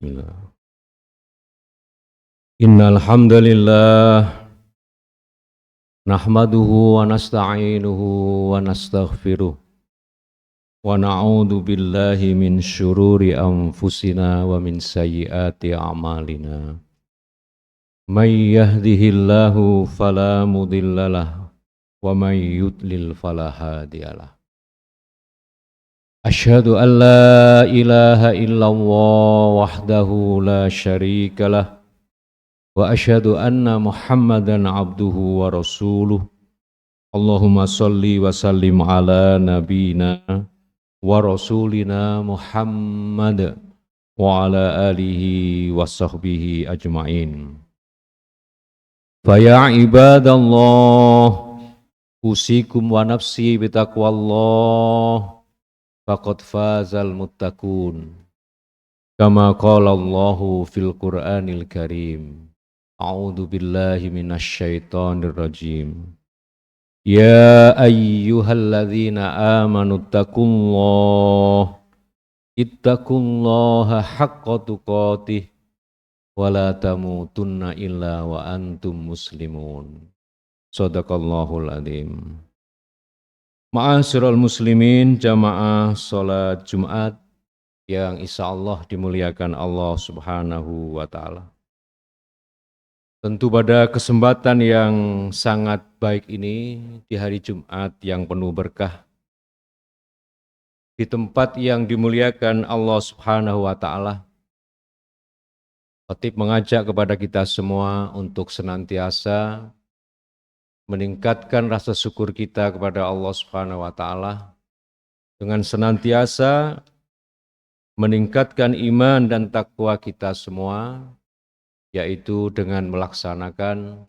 Bismillah. Innal hamdalillah nahmaduhu wa nasta'inuhu wa nastaghfiruh wa na'udzu billahi min syururi anfusina wa min sayyiati a'malina. May yahdihillahu fala mudhillalah wa may yudlil fala hadiyalah. Asyhadu an la ilaha illallah wahdahu la syarikalah wa asyhadu anna Muhammadan abduhu wa rasuluh. Allahumma shalli wa sallim ala nabina wa rasulina Muhammad wa ala alihi wa sahbihi ajma'in. Faya ibadallah usikum wa nafsi bitaqwallah faqad fazal muttaqun. Kama qala Allahu fil Qur'anil Karim. A'udzu billahi minasy syaithanir rajim. Ya ayyuhalladzina amanu ittaqullaha haqqa tuqatih wa la tamutunna illa wa antum muslimun. Shadaqallahul adzim. Ma'asyiral muslimin, jamaah salat Jumat yang insyaallah dimuliakan Allah Subhanahu wa taala. Tentu pada kesempatan yang sangat baik ini, di hari Jumat yang penuh berkah, di tempat yang dimuliakan Allah Subhanahu wa taala, Khatib mengajak kepada kita semua untuk senantiasa meningkatkan rasa syukur kita kepada Allah Subhanahu wa taala dengan senantiasa meningkatkan iman dan takwa kita semua, yaitu dengan melaksanakan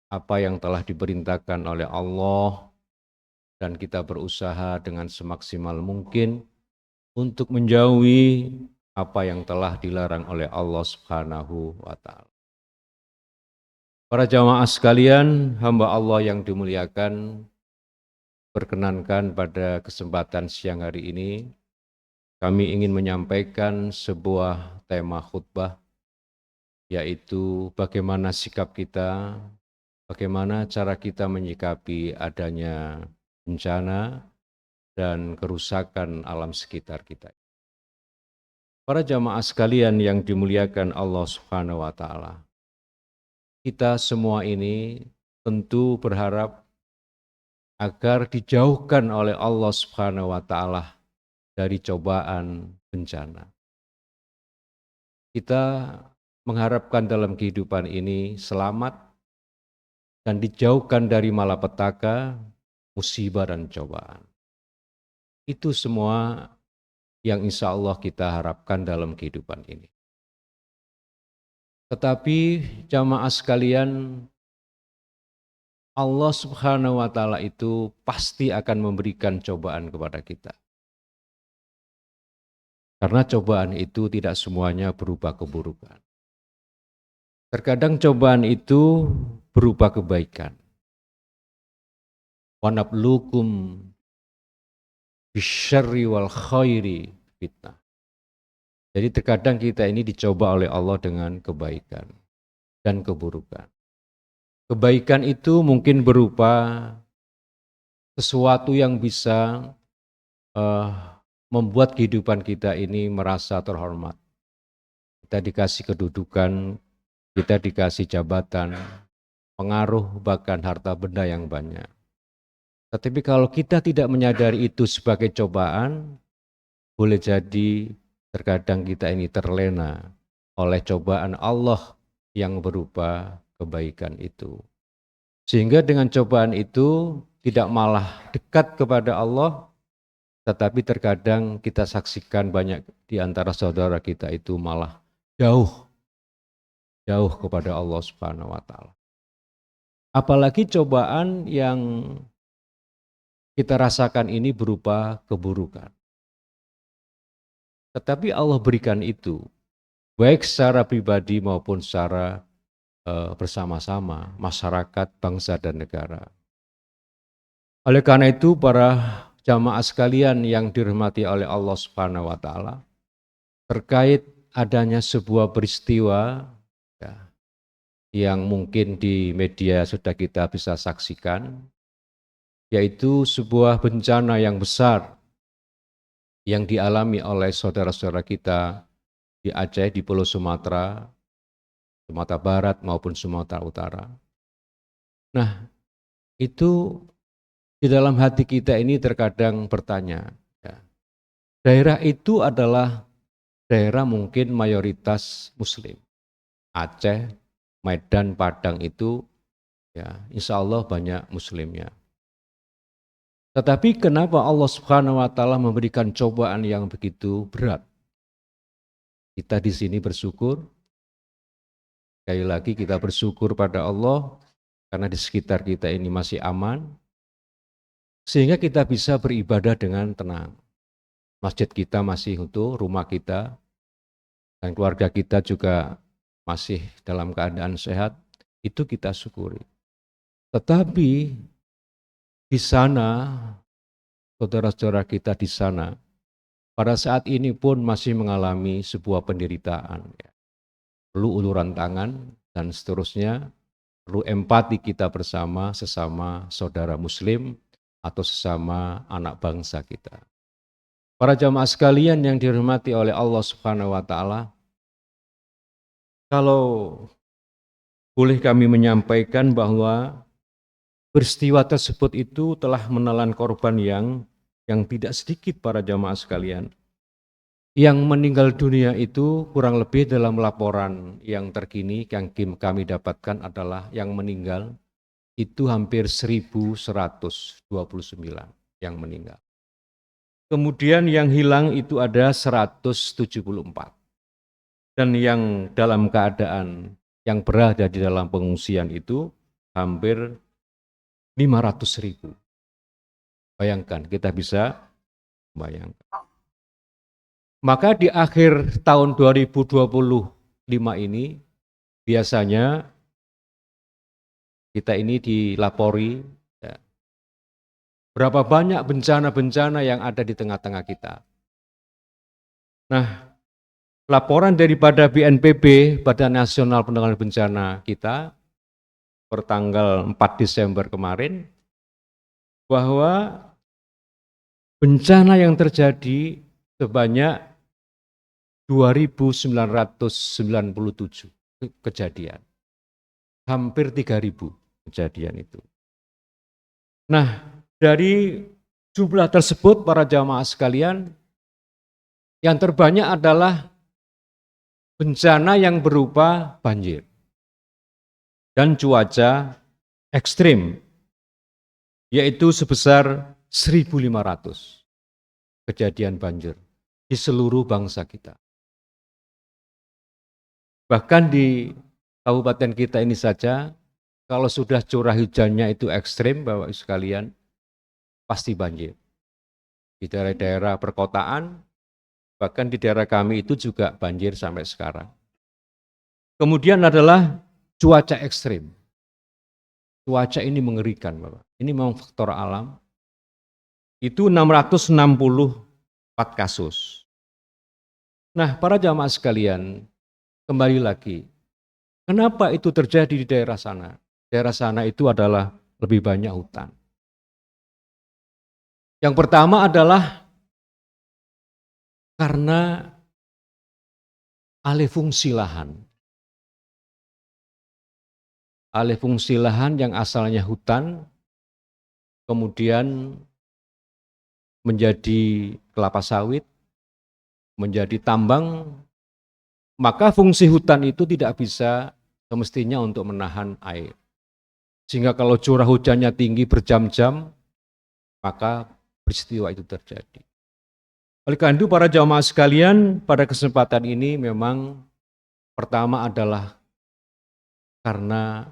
apa yang telah diperintahkan oleh Allah dan kita berusaha dengan semaksimal mungkin untuk menjauhi apa yang telah dilarang oleh Allah Subhanahu wa taala. Para jamaah sekalian, hamba Allah yang dimuliakan, perkenankan pada kesempatan siang hari ini kami ingin menyampaikan sebuah tema khutbah, yaitu bagaimana sikap kita, bagaimana cara kita menyikapi adanya bencana dan kerusakan alam sekitar kita. Para jamaah sekalian yang dimuliakan Allah Subhanahu wa taala, kita semua ini tentu berharap agar dijauhkan oleh Allah Subhanahu wa taala dari cobaan bencana. Kita mengharapkan dalam kehidupan ini selamat dan dijauhkan dari malapetaka, musibah dan cobaan. Itu semua yang insya Allah kita harapkan dalam kehidupan ini. Tetapi jamaah sekalian, Allah Subhanahu wa taala itu pasti akan memberikan cobaan kepada kita. Karena cobaan itu tidak semuanya berupa keburukan. Terkadang cobaan itu berupa kebaikan. Wa nabluukum bisyarri wal khairi fitnah. Jadi terkadang kita ini dicoba oleh Allah dengan kebaikan dan keburukan. Kebaikan itu mungkin berupa sesuatu yang bisa membuat kehidupan kita ini merasa terhormat. Kita dikasih kedudukan, kita dikasih jabatan, pengaruh, bahkan harta benda yang banyak. Tetapi kalau kita tidak menyadari itu sebagai cobaan, boleh jadi terkadang kita ini terlena oleh cobaan Allah yang berupa kebaikan itu. Sehingga dengan cobaan itu tidak malah dekat kepada Allah, tetapi terkadang kita saksikan banyak di antara saudara kita itu malah jauh kepada Allah Subhanahu wa taala. Apalagi cobaan yang kita rasakan ini berupa keburukan. Tetapi Allah berikan itu, baik secara pribadi maupun secara bersama-sama, masyarakat, bangsa, dan negara. Oleh karena itu, para jamaah sekalian yang dirahmati oleh Allah Subhanahu wa taala, terkait adanya sebuah peristiwa ya, yang mungkin di media sudah kita bisa saksikan, yaitu sebuah bencana yang besar yang dialami oleh saudara-saudara kita di Aceh, di Pulau Sumatera, Sumatera Barat maupun Sumatera Utara. Nah, itu di dalam hati kita ini terkadang bertanya, ya, daerah itu adalah daerah mungkin mayoritas Muslim. Aceh, Medan, Padang itu ya insya Allah banyak Muslimnya. Tetapi kenapa Allah Subhanahu wa Ta'ala memberikan cobaan yang begitu berat? Kita di sini bersyukur, sekali lagi kita bersyukur pada Allah karena di sekitar kita ini masih aman, sehingga kita bisa beribadah dengan tenang. Masjid kita masih utuh, rumah kita dan keluarga kita juga masih dalam keadaan sehat, itu kita syukuri. Tetapi di sana, saudara-saudara kita di sana, pada saat ini pun masih mengalami sebuah penderitaan. Perlu uluran tangan dan seterusnya, perlu empati kita bersama sesama saudara Muslim atau sesama anak bangsa kita. Para jamaah sekalian yang dihormati oleh Allah Subhanahu wa Ta'ala, kalau boleh kami menyampaikan bahwa peristiwa tersebut itu telah menelan korban yang tidak sedikit para jamaah sekalian. Yang meninggal dunia itu kurang lebih dalam laporan yang terkini yang kami dapatkan adalah yang meninggal itu hampir 1.129 yang meninggal. Kemudian yang hilang itu ada 174. Dan yang dalam keadaan yang berada di dalam pengungsian itu hampir 500.000. Bayangkan, kita bisa bayangkan. Maka di akhir tahun 2025 ini biasanya kita ini dilapori ya, berapa banyak bencana-bencana yang ada di tengah-tengah kita. Nah, laporan daripada BNPB, Badan Nasional Penanggulangan Bencana kita, pertanggal 4 Desember kemarin, bahwa bencana yang terjadi sebanyak 2.997 kejadian. Hampir 3.000 kejadian itu. Nah, dari jumlah tersebut para jamaah sekalian, yang terbanyak adalah bencana yang berupa banjir dan cuaca ekstrim, yaitu sebesar 1.500 kejadian banjir di seluruh bangsa kita. Bahkan di kabupaten kita ini saja, kalau sudah curah hujannya itu ekstrim, Bapak Ibu sekalian, pasti banjir. Di daerah-daerah perkotaan, bahkan di daerah kami itu juga banjir sampai sekarang. Kemudian adalah cuaca ekstrim. Cuaca ini mengerikan, Bapak. Ini memang faktor alam. Itu 664 kasus. Nah, para jamaah sekalian, kembali lagi, kenapa itu terjadi di daerah sana? Daerah sana itu adalah lebih banyak hutan. Yang pertama adalah karena alih fungsi lahan. Alih fungsi lahan yang asalnya hutan, kemudian menjadi kelapa sawit, menjadi tambang, maka fungsi hutan itu tidak bisa semestinya untuk menahan air. Sehingga kalau curah hujannya tinggi berjam-jam, maka peristiwa itu terjadi. Oleh karena itu para jamaah sekalian, pada kesempatan ini memang pertama adalah karena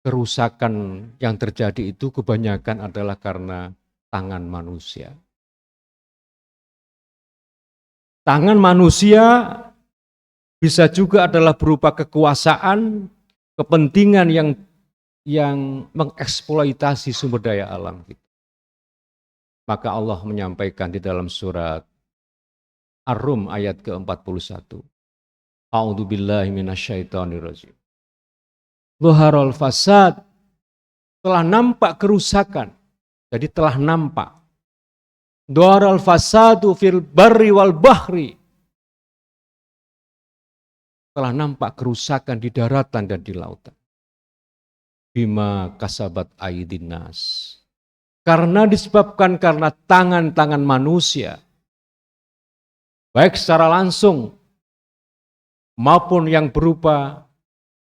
kerusakan yang terjadi itu kebanyakan adalah karena tangan manusia. Tangan manusia bisa juga adalah berupa kekuasaan, kepentingan yang mengeksploitasi sumber daya alam kita. Maka Allah menyampaikan di dalam surat Ar-Rum ayat ke-41. A'udzubillahi minasyaitonirrajim. Zaharul fasad, telah nampak kerusakan. Jadi telah nampak. Zaharul fasadu fil barri wal bahri. Telah nampak kerusakan di daratan dan di lautan. Bima kasabat aydin nas. Karena disebabkan karena tangan-tangan manusia. Baik secara langsung maupun yang berupa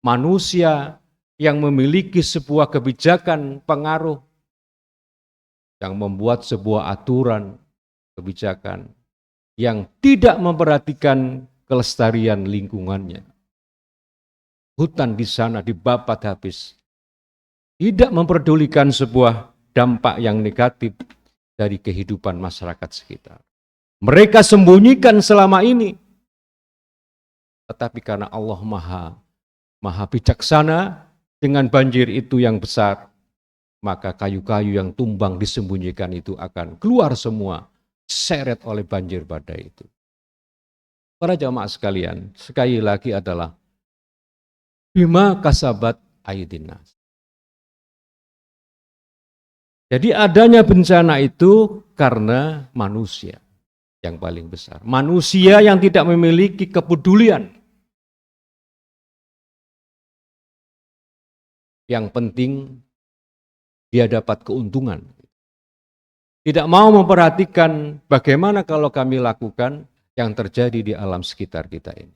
manusia yang memiliki sebuah kebijakan pengaruh, yang membuat sebuah aturan kebijakan yang tidak memperhatikan kelestarian lingkungannya. Hutan di sana dibabat habis. Tidak memperdulikan sebuah dampak yang negatif dari kehidupan masyarakat sekitar. Mereka sembunyikan selama ini. Tetapi karena Allah maha bijaksana, dengan banjir itu yang besar, maka kayu-kayu yang tumbang disembunyikan itu akan keluar semua, seret oleh banjir badai itu. Para jamaah sekalian, sekali lagi adalah bima kasabat aydin nas. Jadi adanya bencana itu karena manusia yang paling besar. Manusia yang tidak memiliki kepedulian. Yang penting dia dapat keuntungan. Tidak mau memperhatikan bagaimana kalau kami lakukan yang terjadi di alam sekitar kita ini.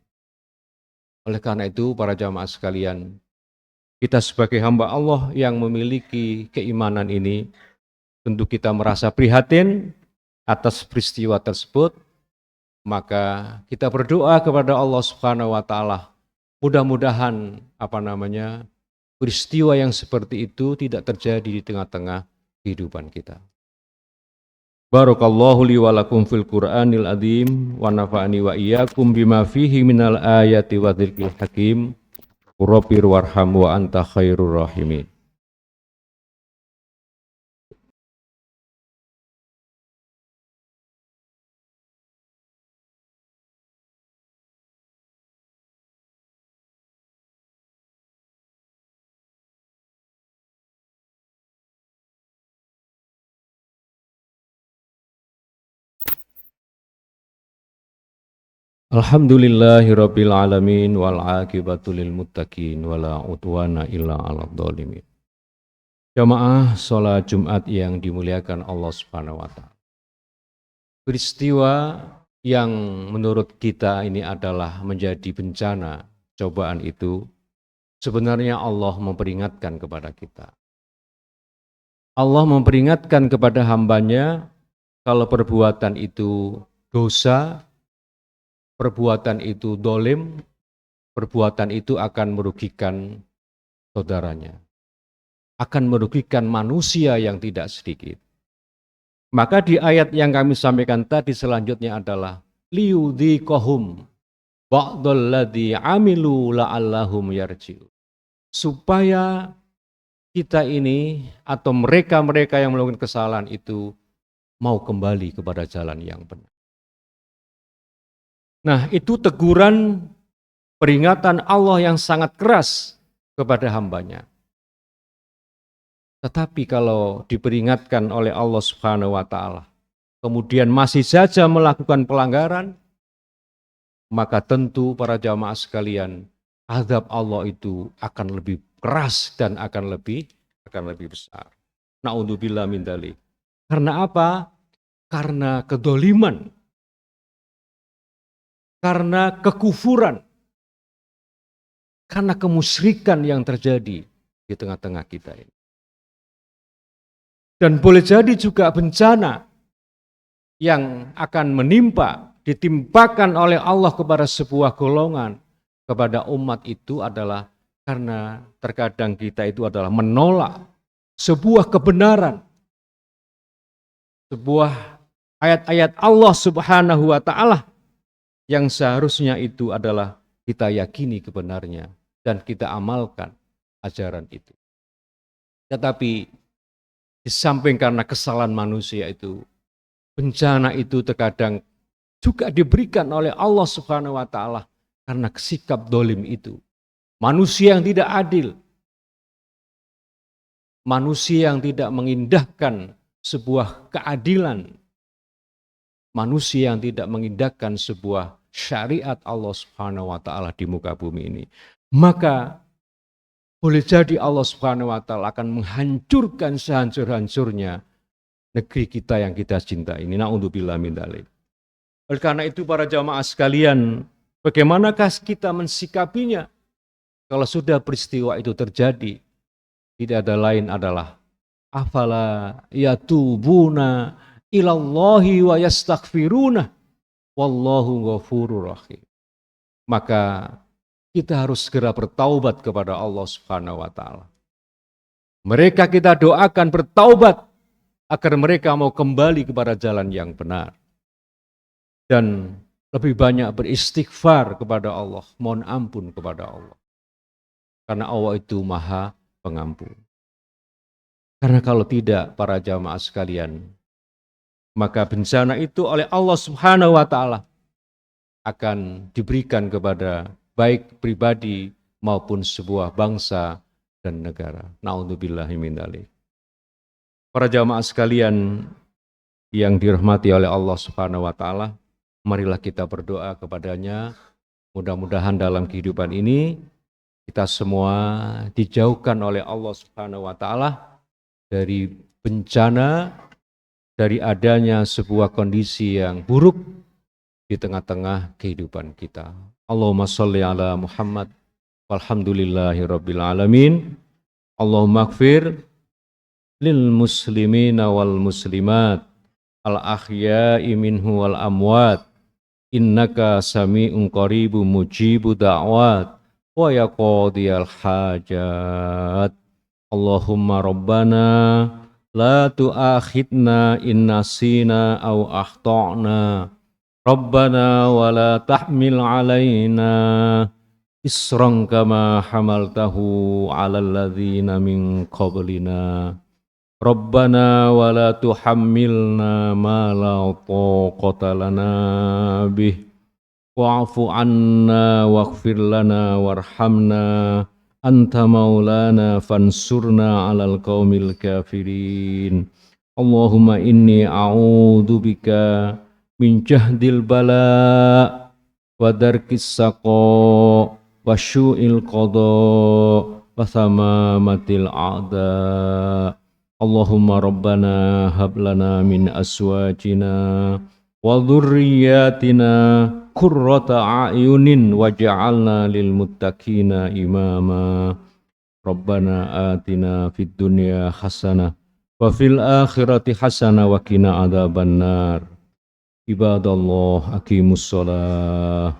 Oleh karena itu para jamaah sekalian, kita sebagai hamba Allah yang memiliki keimanan ini, tentu kita merasa prihatin atas peristiwa tersebut, maka kita berdoa kepada Allah Subhanahu wa taala, mudah-mudahan peristiwa yang seperti itu tidak terjadi di tengah-tengah kehidupan kita. Barakallahu li wa lakum fil Qur'anil azim wa nafa'ani wa iyyakum bima fihi minal ayati wa dzikril hakim. Rabbir warham wa anta khairur rahimin. Alhamdulillahirabbil alamin wal aqibatu lil muttaqin wala udwana illa 'alal dzalimin. Jamaah salat Jumat yang dimuliakan Allah Subhanahu wa taala. Peristiwa yang menurut kita ini adalah menjadi bencana, cobaan itu sebenarnya Allah memperingatkan kepada kita. Allah memperingatkan kepada hambanya kalau perbuatan itu dosa, perbuatan itu dolim, perbuatan itu akan merugikan saudaranya, akan merugikan manusia yang tidak sedikit. Maka di ayat yang kami sampaikan tadi selanjutnya adalah liyudhiqahum ba'dalladzi amilu la'allahum yarji'un. Supaya kita ini atau mereka-mereka yang melakukan kesalahan itu mau kembali kepada jalan yang benar. Nah, itu teguran peringatan Allah yang sangat keras kepada hambanya. Tetapi kalau diperingatkan oleh Allah Subhanahu wa taala, kemudian masih saja melakukan pelanggaran, maka tentu para jamaah sekalian, azab Allah itu akan lebih keras dan akan lebih besar. Na'udzubillah min dzalik. Karena apa? Karena kedoliman, karena kekufuran, karena kemusyrikan yang terjadi di tengah-tengah kita ini. Dan boleh jadi juga bencana yang akan menimpa, ditimpakan oleh Allah kepada sebuah golongan, kepada umat itu adalah karena terkadang kita itu adalah menolak sebuah kebenaran, sebuah ayat-ayat Allah Subhanahu wa taala yang seharusnya itu adalah kita yakini kebenarnya dan kita amalkan ajaran itu. Tetapi di samping karena kesalahan manusia itu, bencana itu terkadang juga diberikan oleh Allah Subhanahu wa taala karena sikap dolim itu. Manusia yang tidak adil, manusia yang tidak mengindahkan sebuah keadilan, manusia yang tidak mengindahkan sebuah syariat Allah Subhanahu wa taala di muka bumi ini. Maka boleh jadi Allah Subhanahu wa taala akan menghancurkan sehancur-hancurnya negeri kita yang kita cinta ini. Na'udzubillah min dzalik. Oleh karena itu para jamaah sekalian, bagaimanakah kita mensikapinya? Kalau sudah peristiwa itu terjadi, tidak ada lain adalah afala yatubuna ilallahi wa yastaghfiruna wallahu ghafurur rahim. Maka kita harus segera bertaubat kepada Allah Subhanahu wa taala. Mereka kita doakan bertaubat agar mereka mau kembali kepada jalan yang benar. Dan lebih banyak beristighfar kepada Allah, mohon ampun kepada Allah. Karena Allah itu Maha Pengampun. Karena kalau tidak para jamaah sekalian, maka bencana itu oleh Allah Subhanahu wa taala akan diberikan kepada baik pribadi maupun sebuah bangsa dan negara. Na'udzubillahi min dzalik. Para jamaah sekalian yang dirahmati oleh Allah Subhanahu wa taala, marilah kita berdoa kepadanya. Mudah-mudahan dalam kehidupan ini kita semua dijauhkan oleh Allah Subhanahu wa taala dari bencana, dari adanya sebuah kondisi yang buruk di tengah-tengah kehidupan kita. Allahumma sholli ala Muhammad walhamdulillahi rabbil alamin. Allahumma ighfir lil muslimina wal muslimat al ahya'i minhu wal amwat innaka sami'un qaribun mujibu da'wat wa ya qadiyal hajat. Allahumma rabbana la tu'akhidna in nasina aw akhtana. Rabbana wa la tahmil alaina isran kama hamaltahu ala alladhina min qablina. Rabbana wa la tuhammilna ma la taqata lana bih wa'fu anna waghfir lana warhamna anta maulana fansurna 'alal qaumil kafirin. Allahumma inni a'udzu bika min jahdil bala wa darkis saqa wa syu'il qada wa thamamatil a'da. Allahumma rabbana hab lana min aswajina wa dhurriyyatina qurrata a'yunin waj'alna lil muttaqina imama. Rabbana atina fid dunya hasanah wa fil akhirati hasanah wa qina adzabannar. Ibadallah aqimus shalah